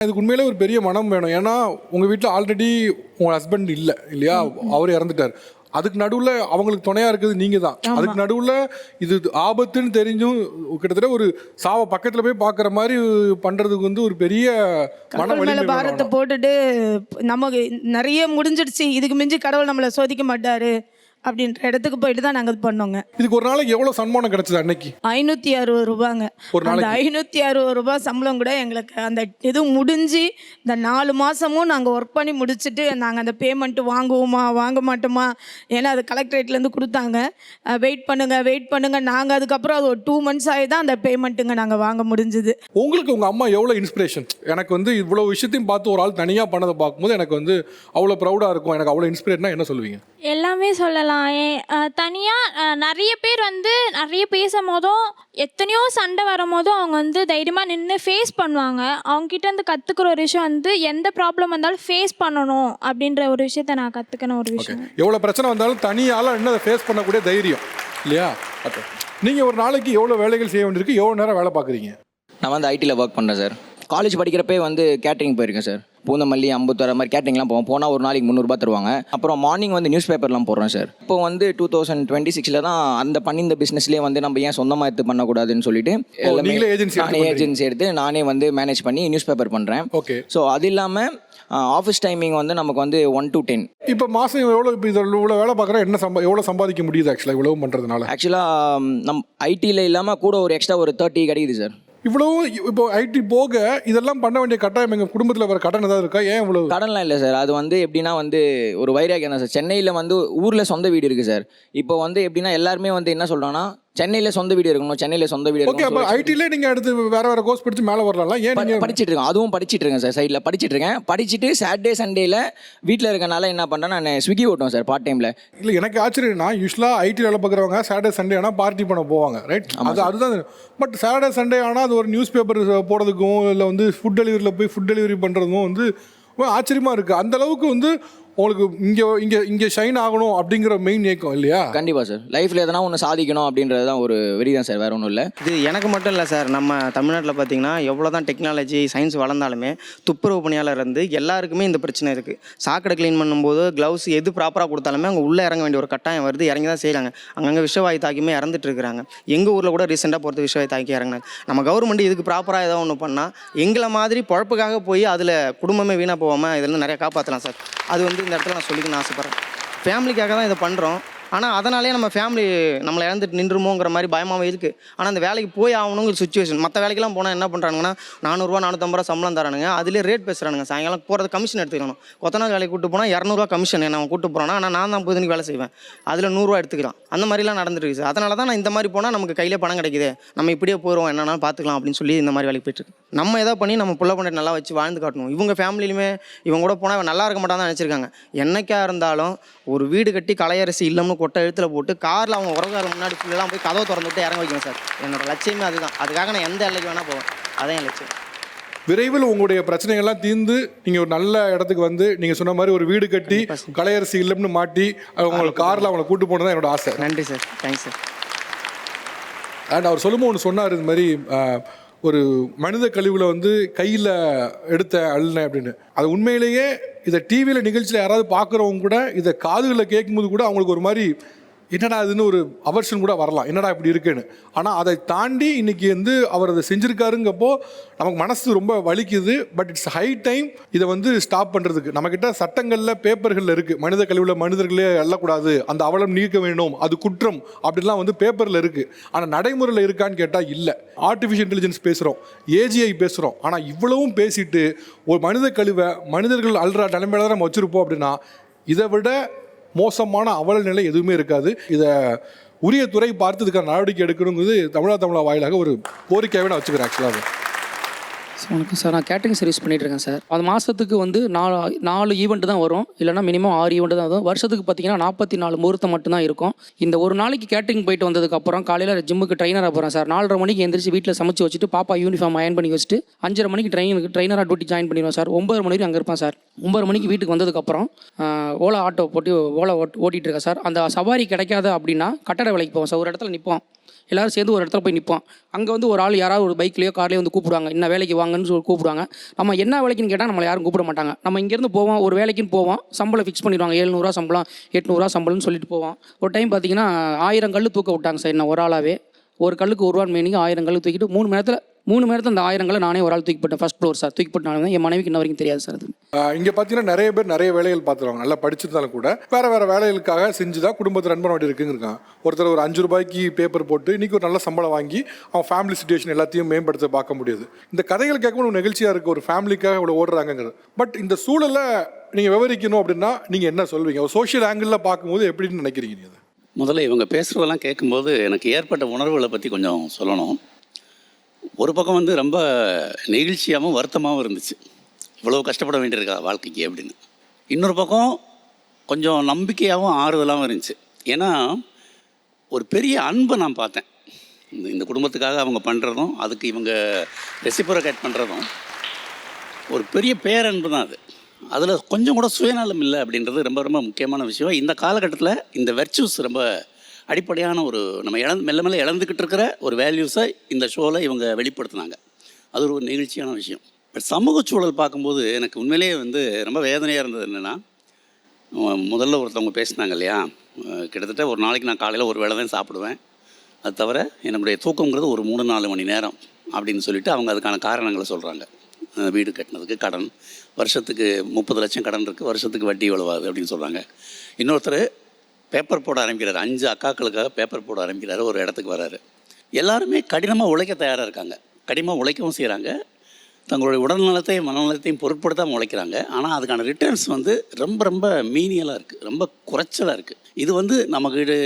இதுக்கு உண்மையிலே ஒரு பெரிய மனம் வேணும். ஏன்னா உங்கள் வீட்டில் ஆல்ரெடி உங்கள் ஹஸ்பண்ட் இல்லை இல்லையா, அவர் இறந்துட்டார். அதுக்கு நடுவில் அவங்களுக்கு துணையாக இருக்குது நீங்கள் தான். அதுக்கு நடுவில் இது ஆபத்துன்னு தெரிஞ்சும் கிட்டத்தட்ட ஒரு சாவை பக்கத்தில் போய் பார்க்குற மாதிரி பண்ணுறதுக்கு வந்து ஒரு பெரிய மன வலிமை பாரத்தை போட்டுட்டு நமக்கு நிறைய முடிஞ்சிடுச்சு, இதுக்கு மிஞ்சி கடவுள் நம்மளை சோதிக்க மாட்டாரு அப்படின்ற இடத்துக்கு போயிட்டு தான் நாங்கள் பண்ணோங்க. இதுக்கு ஒரு நாளைக்கு எவ்வளோ சன்மானம் கிடைச்சது அன்னைக்கு? 560 ரூபாங்க. அந்த 560 ரூபாய் சம்பளம் கூட எங்களுக்கு அந்த இது முடிஞ்சு இந்த 4 மாதமும் நாங்கள் ஒர்க் பண்ணி முடிச்சுட்டு நாங்கள் அந்த பேமெண்ட்டு வாங்குவோமா வாங்க மாட்டோமா, ஏன்னா அது கலெக்டரேட்லேருந்து கொடுத்தாங்க. வெயிட் பண்ணுங்க. நாங்கள் அதுக்கப்புறம் அது ஒரு 2 months ஆகி தான் அந்த பேமெண்ட்டுங்க நாங்கள் வாங்க முடிஞ்சுது. உங்களுக்கு உங்கள் அம்மா எவ்வளோ இன்ஸ்பிரேஷன்? எனக்கு வந்து இவ்வளோ விஷயத்தையும் பார்த்து ஒரு ஆள் தனியாக பண்ணதை பார்க்கும்போது எனக்கு வந்து அவ்வளோ ப்ரௌடாக இருக்கும். எனக்கு அவ்வளோ இன்ஸ்பிரேஷனாக என்ன சொல்லுவீங்க? எல்லாமே சொல்லலாம். தனியாக நிறைய பேர் வந்து நிறைய பேசும் போதும் எத்தனையோ சண்டை வரும் போதும் அவங்க வந்து தைரியமாக நின்று ஃபேஸ் பண்ணுவாங்க. அவங்ககிட்ட இருந்து கற்றுக்கிற ஒரு விஷயம் வந்து எந்த ப்ராப்ளம் வந்தாலும் ஃபேஸ் பண்ணணும் அப்படின்ற ஒரு விஷயத்த நான் கற்றுக்கின ஒரு விஷயம். எவ்வளோ பிரச்சனை வந்தாலும் தனியால் இன்னும் அதை ஃபேஸ் பண்ணக்கூடிய தைரியம் இல்லையா? ஓகே, நீங்கள் ஒரு நாளைக்கு எவ்வளோ வேலைகள் செய்ய வேண்டியிருக்கு, எவ்வளோ நேரம் வேலை பார்க்குறீங்க? நான் வந்து ஐடியில் ஒர்க் பண்ணுறேன் சார். காலேஜ் படிக்கிறப்பே வந்து கேட்ரிங் போயிருக்கேன் சார். பூந்தமல்லி, அம்பத்தூர் மாதிரி கேட்ரிங்லாம் போனால் ஒரு நாளைக்கு 300 ரூபாய் தருவாங்க. அப்புறம் மார்னிங் வந்து நியூஸ் பேப்பர்லாம் போடுறேன் சார். இப்போ வந்து 2026 தான் அந்த பண்ணி இந்த பிஸ்னஸ்லேயே வந்து நம்ம ஏன் சொந்தமாக எடுத்து பண்ணக்கூடாதுன்னு சொல்லிட்டு ஏஜென்சி எடுத்து நானே வந்து மேனேஜ் பண்ணி நியூஸ் பேப்பர் பண்ணுறேன். ஓகே. ஸோ அது இல்லாமல் ஆஃபீஸ் டைமிங் வந்து நமக்கு வந்து 1 to 10. இப்போ மாதம் எவ்வளோ, இப்போ இவ்வளோ வேலை பார்க்குறேன், எவ்வளோ சம்பாதிக்க முடியுது ஆக்சுவலாக இவ்வளோ பண்ணுறதுனால? ஆக்சுவலாக ஐடியில் இல்லாமல் கூட ஒரு எக்ஸ்ட்ரா ஒரு 30 கிடைக்குது சார். இவ்வளோ இப்போ ஐடி போக இதெல்லாம் பண்ண வேண்டிய கட்டாயம் எங்கள் குடும்பத்தில் வர கடன் ஏதாவது இருக்கா? ஏன் இவ்வளோ? கடன்லாம் இல்லை சார். அது வந்து எப்படின்னா வந்து ஒரு வைராக்கியம் தான் சார். சென்னையில் வந்து ஊரில் சொந்த வீடு இருக்குது சார். இப்போ வந்து எப்படின்னா எல்லாருமே வந்து என்ன சொல்கிறாங்கன்னா சென்னையில் சொந்த வீடு இருக்கணும், சென்னையில் சொந்த வீடு. ஓகே, அப்போ ஐடியிலே நீங்கள் அடுத்து வேறு கோர்ஸ் படித்து மேலே வரலாம். ஏன் நீங்கள் படிச்சுட்டு இருக்கேன்? அதுவும் படிச்சுட்டு இருக்கேன் சார். சைடில் படிச்சுட்டு இருக்கேன். படிச்சுட்டு சாட்டர்டே சண்டேல வீட்டில் இருக்கனால என்ன பண்ணுறேன், நான் ஸ்விக்கி ஓட்டுவேன் சார் பார்ட் டைமில். இல்லை, எனக்கு ஆச்சரியம்னா யூஸ்வலாக ஐடி வேலை பார்க்குறவங்க சாட்டர்டே சண்டே ஆனால் பார்ட்டி பண்ண போவாங்க, ரைட்? அதுதான். பட் சாட்டர்டே சண்டே ஆனால் அது ஒரு நியூஸ் பேப்பர் போடுறதுக்கும் இல்லை வந்து ஃபுட் டெலிவரியில் போய் ஃபுட் டெலிவரி பண்ணுறதுக்கும் வந்து ஆச்சரியமாக இருக்குது. அந்தளவுக்கு வந்து உங்களுக்கு இங்கே ஷைன் ஆகணும் அப்படிங்கிற மெயின் ஏக்கம் இல்லையா? கண்டிப்பாக சார். லைஃப்பில் எதனா ஒன்று சாதிக்கணும் அப்படின்றது தான் ஒரு வெறி தான் சார், வேறு ஒன்றும் இல்லை. இது எனக்கு மட்டும் இல்லை சார். நம்ம தமிழ்நாட்டில் பார்த்தீங்கன்னா எவ்வளோ தான் டெக்னாலஜி சயின்ஸ் வளர்ந்தாலுமே துப்புரவு பணியாளர் இருந்து எல்லாருக்குமே இந்த பிரச்சனை இருக்குது. சாக்கடை க்ளீன் பண்ணும்போது க்ளவுஸ் எது ப்ராப்பராக கொடுத்தாலுமே அவங்க உள்ளே இறங்க வேண்டிய ஒரு கட்டாயம் வருது. இறங்கி தான் செய்கிறாங்க. அங்கங்கே விஷவாயு தாக்கியுமே இறந்துட்டு இருக்கிறாங்க. எங்கள் ஊரில் கூட ரீசெண்டாக பொறுத்த விஷவாயு தாக்கி இறங்கினாங்க. நம்ம கவர்மெண்ட் இதுக்கு ப்ராப்பராக ஏதோ ஒன்று பண்ணால் எங்களை மாதிரி பழப்புக்காக போய் அதில் குடும்பமே வீணாக போகாமல் இதெல்லாம் நிறையா காப்பாற்றலாம் சார். அது வந்து இந்த இடத்துல நான் சொல்லிக்கணும்னு ஆசைப்பட்றேன். ஃபேமிலிக்காக தான் இதை பண்ணுறோம். ஆனால் அதனாலே நம்ம ஃபேமிலி நம்மளை இழந்துட்டு நின்றுமோங்கிற மாதிரி பயமாகவே இருக்குது. ஆனால் அந்த வேலைக்கு போய் ஆகணுங்கிற சுச்சுவேஷன். மற்ற வேலைக்கெல்லாம் போனால் என்ன பண்ணுறானுங்கன்னா 400 ரூபா 450 ரூபா சம்பளம் தரானுங்க. அதிலே ரேட் பேசுகிறானுங்க. சாயங்காலம் போகிறது கமிஷன் எடுத்துக்கணும். கொத்தனார் வேலைக்கு கூட்டு போனால் 200 ரூபா கமிஷன் என்ன அவன் கூட்டு போகிறானா, ஆனால் நான் தான் 50 மணிக்கு வேலை செய்வேன். அதில் 100 ரூபா எடுத்துக்கலாம். அந்த மாதிரிலாம் நடந்துருக்கு சார். அதனால தான் நான் இந்த மாதிரி போனால் நமக்கு கையில் பணம் கிடைக்குது, நம்ம இப்படியே போயிடுவோம், என்னன்னாலும் பார்த்துக்கலாம் அப்படின்னு சொல்லி இந்த மாதிரி வேலைக்கு போயிட்டுருக்கு. நம்ம எதாவது பண்ணி நம்ம புள்ள பண்ணி நல்லா வச்சு வாழ்ந்து காட்டணும். இவங்க ஃபேமிலியிலுமே இவங்க கூட போனால் இவன் நல்லா இருக்க மாட்டான் தான் நினச்சிருக்காங்க. என்னைக்கா இருந்தாலும் ஒரு வீடு கட்டி கலையரசி இல்லம்னு கொட்டை எழுத்தில் போட்டு காரில் அவங்க உறவுகார முன்னாடி ஃபுல்லாம் போய் கதவை திறந்து விட்டு இறங்க வைக்கணும் சார். என்னோட லட்சியமே அதுதான். அதுக்காக நான் எந்த எல்லைக்கு வேணால் போவேன். அதான் என் லட்சியம். விரைவில் உங்களுடைய பிரச்சனைகள்லாம் தீர்ந்து நீங்கள் ஒரு நல்ல இடத்துக்கு வந்து நீங்கள் சொன்ன மாதிரி ஒரு வீடு கட்டி கலையரசி இல்லம்னு மாட்டி உங்களுக்கு காரில் அவங்களை கூட்டு போனது தான் என்னோட ஆசை. நன்றி சார். Thanks sir. அண்ட் அவர் சொல்லும்போது ஒன்று சொன்னார், இது மாதிரி ஒரு மனித கழிவில் வந்து கையில் எடுத்த அழுனேன் அப்படின்னு. அது உண்மையிலேயே இதை டிவியில் நிகழ்ச்சியில் யாராவது பார்க்குறவங்க கூட இதை காதுகளில் கேட்கும்போது கூட அவங்களுக்கு ஒரு மாதிரி என்னடா இதுன்னு ஒரு அவர்ஷன் கூட வரலாம், என்னடா இப்படி இருக்குன்னு. ஆனால் அதை தாண்டி இன்றைக்கி வந்து அவர் அதை செஞ்சுருக்காருங்கப்போ நமக்கு மனசு ரொம்ப வலிக்குது. பட் இட்ஸ் ஹை டைம் இதை வந்து ஸ்டாப் பண்ணுறதுக்கு. நம்மக்கிட்ட சட்டங்களில் பேப்பர்களில் இருக்குது, மனித கழிவில் மனிதர்களே அள்ளக்கூடாது, அந்த அவலம் நீக்க வேணும், அது குற்றம் அப்படின்லாம் வந்து பேப்பரில் இருக்குது. ஆனால் நடைமுறையில் இருக்கான்னு கேட்டால் இல்லை. ஆர்டிஃபிஷியல் இன்டெலிஜென்ஸ் பேசுகிறோம், ஏஜிஐ பேசுகிறோம். ஆனால் இவ்வளவும் பேசிட்டு ஒரு மனித கழிவை மனிதர்கள் அல்ற நிலைமையில தான் நம்ம வச்சுருப்போம் அப்படின்னா இதை விட மோசமான அவல நிலை எதுவுமே இருக்காது. இதை உரிய துறை பார்த்து இதுக்கான நடவடிக்கை எடுக்கணுங்கிறது தமிழா வாயிலாக ஒரு கோரிக்கையாகவே நான் வச்சுக்கிறேன் ஆக்சுவலாக. சார் வணக்கம் சார். நான் கேட்டரிங் சர்வீஸ் பண்ணிகிட்ருக்கேன் சார். அது மாதத்துக்கு வந்து 4 ஈவெண்ட்டு தான் வரும், இல்லைனா மினிமம் 6 ஈவெண்ட்டு தான் வரும். வருஷத்துக்கு பார்த்தீங்கன்னா 44 முகூர்த்தம் மட்டும்தான் இருக்கும். இந்த ஒரு நாளைக்கு கேட்டரிங் போயிட்டு வந்ததுக்கப்புறம் காலையில் ஜிம்முக்கு ட்ரைனராக போகிறேன் சார். 4:30 மணிக்கு எந்திரிச்சு வீட்டில் சமைச்சு வச்சுட்டு பாப்பா யூனிஃபார்ம் அயன் பண்ணி வச்சுட்டு 5:30 மணிக்கு ட்ரைனராக டியூட்டி ஜாயின் பண்ணிடுவேன் சார். 9 மணி வரைக்கும் அங்கே இருப்பேன் சார். 9 மணிக்கு வீட்டுக்கு வந்ததுக்கப்புறம் ஓலா ஆட்டோ போட்டு ஓட்டிகிட்டு இருக்கேன் சார். அந்த சவாரி கிடைக்காது அப்படின்னா கட்டட வேலைக்கு போவோம் சார். ஒரு இடத்துல நிற்போம், எல்லோரும் சேர்ந்து ஒரு இடத்துல போய் நிற்போம். அங்கே வந்து ஒரு ஆள் யாராவது ஒரு பைக்லேயோ கார்லேயோ வந்து கூப்பிடுவாங்க, என்ன வேலைக்கு வாங்கன்னு சொல்லி கூப்பிடுவாங்க. நம்ம என்ன வேலைக்குன்னு கேட்டால் நம்மளை யாரும் கூப்பிட மாட்டாங்க. நம்ம இங்கேருந்து போவோம், ஒரு வேலைக்குன்னு போவோம், சம்பளம் ஃபிக்ஸ் பண்ணிடுவாங்க, 700 சம்பளம் 800 சம்பளம்னு சொல்லிட்டு போவோம். ஒரு டைம் பார்த்தீங்கன்னா 1000 கல் தூக்க விட்டாங்க சார், என்ன ஒரு ஆளாகவே. ஒரு கல்லுக்கு 1 ரூபா மீனிங் 1000 கல் தூக்கிட்டு 3 மணி நேரத்தில் அந்த 1000 கல்லை நானே ஒரு ஆள் தூக்கி போட்டேன். ஃபர்ஸ்ட் ஃப்ளோர் சார், தூக்கி போட்டு நான் என் மனைவிக்கு இன்ன வரைக்கும் தெரியாது சார் அது. இங்கே பார்த்தீங்கன்னா நிறைய பேர் நிறைய வேலைகள் பார்த்துருவாங்க, நல்லா படிச்சிருந்தாலும் கூட வேறு வேலைகளுக்காக செஞ்சு தான் குடும்பத்தை ரன் பண்ண வேண்டி இருக்குங்கிறாங்க. ஒருத்தர் ஒரு 5 ரூபாய்க்கு பேப்பர் போட்டு இன்றைக்கி ஒரு நல்ல சம்பளம் வாங்கி அவன் ஃபேமிலி சுச்சுவேஷன் எல்லாத்தையும் மேம்படுத்த பார்க்க முடியுது. இந்த கதைகள் கேட்கும்போது ஒரு நிகழ்ச்சியாக இருக்குது, ஒரு ஃபேமிலிக்காக இவ்வளோ ஓடுறாங்கிறது. பட் இந்த சூழலை நீங்கள் விவரிக்கணும் அப்படின்னா நீங்கள் என்ன சொல்வீங்க? ஒரு சோஷியல் ஆங்கிளில் பார்க்கும்போது எப்படின்னு நினைக்கிறீங்க நீங்கள்? முதல்ல இவங்க பேசுகிறதெல்லாம் கேட்கும்போது எனக்கு ஏற்பட்ட உணர்வுகளை பற்றி கொஞ்சம் சொல்லணும். ஒரு பக்கம் வந்து ரொம்ப நெகிழ்ச்சியாகவும் வருத்தமாகவும் இருந்துச்சு, இவ்வளோ கஷ்டப்பட வேண்டியிருக்கா வாழ்க்கைக்கு அப்படின்னு. இன்னொரு பக்கம் கொஞ்சம் நம்பிக்கையாகவும் ஆறுதலாகவும் இருந்துச்சு. ஏன்னா ஒரு பெரிய அன்பை நான் பார்த்தேன் இந்த குடும்பத்துக்காக அவங்க பண்ணுறதும், அதுக்கு இவங்க ரெசிப்ரோகேட் பண்ணுறதும் ஒரு பெரிய பேரன்பு தான் அது. அதில் கொஞ்சம் கூட சுயநலம் இல்லை அப்படின்றது ரொம்ப ரொம்ப முக்கியமான விஷயம். இந்த காலகட்டத்தில் இந்த வெர்ச்சூஸ் ரொம்ப அடிப்படையான ஒரு நம்ம மெல்ல மெல்ல இழந்துக்கிட்டு இருக்கிற ஒரு வேல்யூஸை இந்த ஷோவில் இவங்க வெளிப்படுத்தினாங்க. அது ஒரு நெகிழ்ச்சியான விஷயம். பட் சமூக சூழல் பார்க்கும்போது எனக்கு உண்மையிலேயே வந்து ரொம்ப வேதனையாக இருந்தது. என்னென்னா, முதல்ல ஒருத்தவங்க பேசினாங்க இல்லையா, கிட்டத்தட்ட ஒரு நாளைக்கு நான் காலையில் ஒரு வேளை தான் சாப்பிடுவேன், அது தவிர என்னுடைய தூக்கங்கிறது ஒரு 3-4 மணி நேரம் அப்படின்னு சொல்லிட்டு அவங்க அதுக்கான காரணங்களை சொல்கிறாங்க. வீடு கட்டினதுக்கு கடன், வருஷத்துக்கு 30 லட்சம் கடன் இருக்குது, வருஷத்துக்கு வட்டி எவ்வளவாது அப்படின்னு சொல்கிறாங்க. இன்னொருத்தர் பேப்பர் போட ஆரம்பிக்கிறார், 5 அக்காக்களுக்காக பேப்பர் போட ஆரம்பிக்கிறாரு, ஒரு இடத்துக்கு வராரு. எல்லாருமே கடினமாக உழைக்க தயாராக இருக்காங்க, கடினமாக உழைக்கவும் செய்கிறாங்க, தங்களுடைய உடல்நலத்தையும் மனநலத்தையும் பொருட்படுத்தாமல் உழைக்கிறாங்க. ஆனால் அதுக்கான ரிட்டர்ன்ஸ் வந்து ரொம்ப ரொம்ப மீனியலாக இருக்குது, ரொம்ப குறைச்சலாக இருக்குது. இது வந்து நமக்கு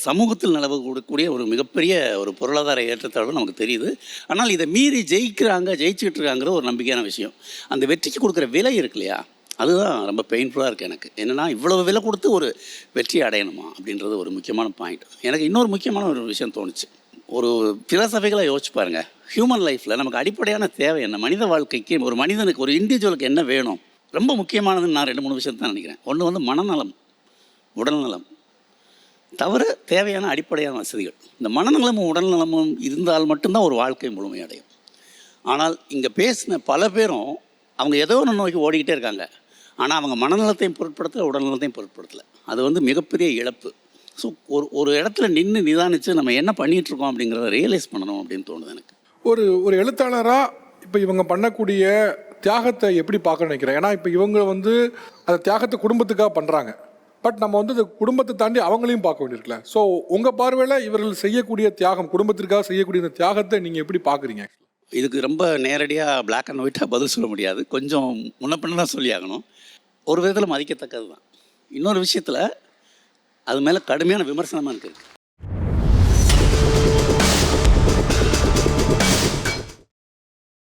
சமூகத்தில் நிலவக்கூடிய ஒரு மிகப்பெரிய ஒரு பொருளாதார ஏற்றத்தாழ்வு நமக்கு தெரியுது. ஆனால் இதை மீறி ஜெயிச்சுக்கிட்டு இருக்காங்கிற ஒரு நம்பிக்கையான விஷயம். அந்த வெற்றிக்கு கொடுக்குற விலை இருக்கு இல்லையா, அதுதான் ரொம்ப பெயின்ஃபுல்லாக இருக்குது எனக்கு. என்னென்னா, இவ்வளவு விலை கொடுத்து ஒரு வெற்றி அடையணுமா அப்படின்றது ஒரு முக்கியமான பாயிண்ட். எனக்கு இன்னொரு முக்கியமான ஒரு விஷயம் தோணுச்சு. ஒரு ஃபிலாசபிக்கலாக யோசிச்சு பாருங்கள், ஹியூமன் லைஃப்பில் நமக்கு அடிப்படையான தேவை என்ன? மனித வாழ்க்கைக்கு ஒரு மனிதனுக்கு, ஒரு இண்டிவிஜுவலுக்கு என்ன வேணும்? ரொம்ப முக்கியமானதுன்னு நான் 2-3 விஷயத்தை தான் நினைக்கிறேன். ஒன்று வந்து மனநலம், உடல்நலம், தவிர தேவையான அடிப்படையான வசதிகள். இந்த மனநலமும் உடல்நலமும் இருந்தால் மட்டும்தான் ஒரு வாழ்க்கை முழுமையடையும். ஆனால் இங்கே பேசின பல பேரும் அவங்க ஏதோ ஒன்று நோக்கி ஓடிக்கிட்டே இருக்காங்க, ஆனால் அவங்க மனநலத்தையும் பொருட்படுத்தலை, உடல்நலத்தையும் பொருட்படுத்தலை. அது வந்து மிகப்பெரிய இழப்பு. ஸோ ஒரு இடத்துல நின்று நிதானித்து நம்ம என்ன பண்ணிகிட்ருக்கோம் அப்படிங்கிறத ரியலைஸ் பண்ணணும் அப்படின்னு தோணுது எனக்கு. ஒரு எழுத்தாளராக இப்போ இவங்க பண்ணக்கூடிய தியாகத்தை எப்படி பார்க்க நினைக்கிறேன்? ஏன்னா இப்போ இவங்க வந்து அந்த தியாகத்தை குடும்பத்துக்காக பண்ணுறாங்க, பட் நம்ம வந்து அந்த குடும்பத்தை தாண்டி அவங்களையும் பார்க்க வேண்டியிருக்குல்ல. ஸோ உங்கள் பார்வையில் இவர்கள் செய்யக்கூடிய தியாகம், குடும்பத்திற்காக செய்யக்கூடிய இந்த தியாகத்தை நீங்கள் எப்படி பார்க்குறீங்க? இதுக்கு ரொம்ப நேரடியாக பிளாக் அண்ட் ஒயிட்டாக பதில் சொல்ல முடியாது, கொஞ்சம் முன்ன பின்ன தான் சொல்லி ஆகணும். ஒரு விதத்தில் மதிக்கத்தக்கது தான். இன்னொரு விஷயத்தில் அது மேலே கடுமையான விமர்சனமாக இருக்குது.